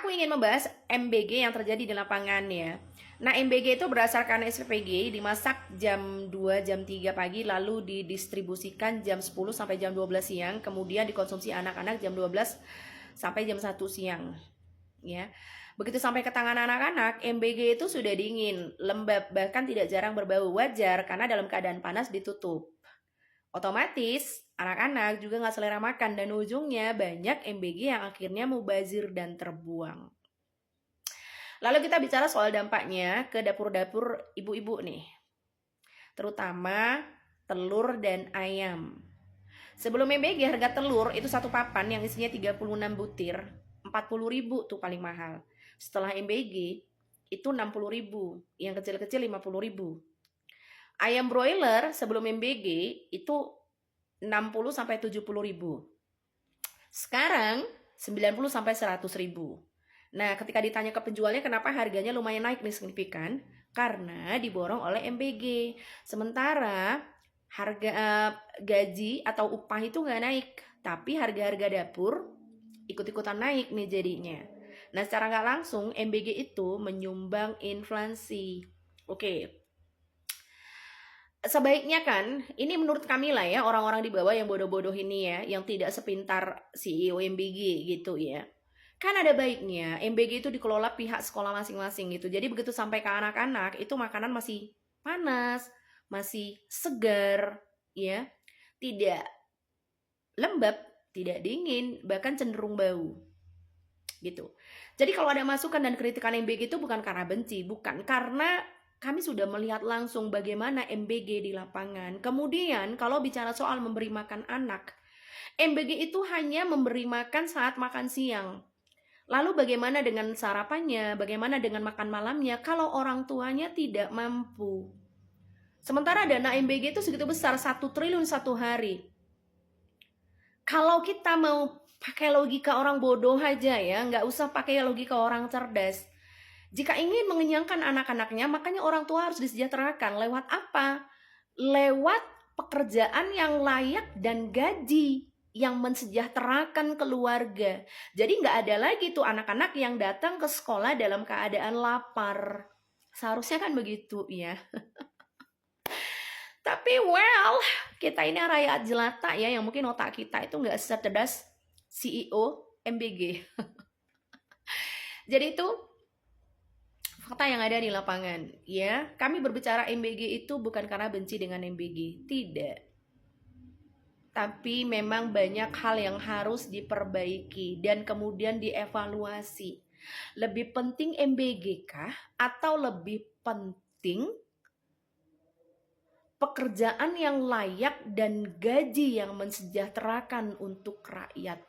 aku ingin membahas MBG yang terjadi di lapangan ya. Nah, MBG itu berdasarkan SPG dimasak jam 2 jam 3 pagi lalu didistribusikan jam 10 sampai jam 12 siang, kemudian dikonsumsi anak-anak jam 12 sampai jam 1 siang. Ya. Begitu sampai ke tangan anak-anak, MBG itu sudah dingin, lembab, bahkan tidak jarang berbau. Wajar karena dalam keadaan panas ditutup. Otomatis anak-anak juga nggak selera makan dan ujungnya banyak MBG yang akhirnya mubazir dan terbuang. Lalu kita bicara soal dampaknya ke dapur-dapur ibu-ibu nih. Terutama telur dan ayam. Sebelum MBG harga telur itu satu papan yang isinya 36 butir, 40.000 tuh paling mahal. Setelah MBG itu 60.000, yang kecil-kecil 50.000. Ayam broiler sebelum MBG itu 60 sampai 70.000. Sekarang 90 sampai 100.000. Nah, ketika ditanya ke penjualnya kenapa harganya lumayan naik nih signifikan, karena diborong oleh MBG. Sementara harga gaji atau upah itu nggak naik, tapi harga-harga dapur ikut-ikutan naik nih jadinya. Nah, secara nggak langsung MBG itu menyumbang inflasi. Oke. Sebaiknya kan, ini menurut kami lah ya, orang-orang di bawah yang bodoh-bodoh ini ya, yang tidak sepintar CEO MBG gitu ya. Kan ada baiknya MBG itu dikelola pihak sekolah masing-masing gitu. Jadi begitu sampai ke anak-anak itu makanan masih panas, masih segar, ya, tidak lembab, tidak dingin, bahkan cenderung bau, gitu. Jadi kalau ada masukan dan kritikan MBG itu bukan karena benci, bukan, karena kami sudah melihat langsung bagaimana MBG di lapangan. Kemudian kalau bicara soal memberi makan anak, MBG itu hanya memberi makan saat makan siang. Lalu bagaimana dengan sarapannya, bagaimana dengan makan malamnya kalau orang tuanya tidak mampu? Sementara dana MBG itu segitu besar, 1 triliun satu hari. Kalau kita mau pakai logika orang bodoh aja ya, nggak usah pakai logika orang cerdas. Jika ingin mengenyangkan anak-anaknya, makanya orang tua harus disejahterakan. Lewat apa? Lewat pekerjaan yang layak dan gaji yang mensejahterakan keluarga. Jadi nggak ada lagi tuh anak-anak yang datang ke sekolah dalam keadaan lapar. Seharusnya kan begitu ya. Tapi well, kita ini rakyat jelata ya, yang mungkin otak kita itu nggak secerdas CEO MBG. Jadi itu fakta yang ada di lapangan ya. Kami berbicara MBG itu bukan karena benci dengan MBG, tidak. Tapi memang banyak hal yang harus diperbaiki dan kemudian dievaluasi. Lebih penting MBG kah atau lebih penting pekerjaan yang layak dan gaji yang mensejahterakan untuk rakyat?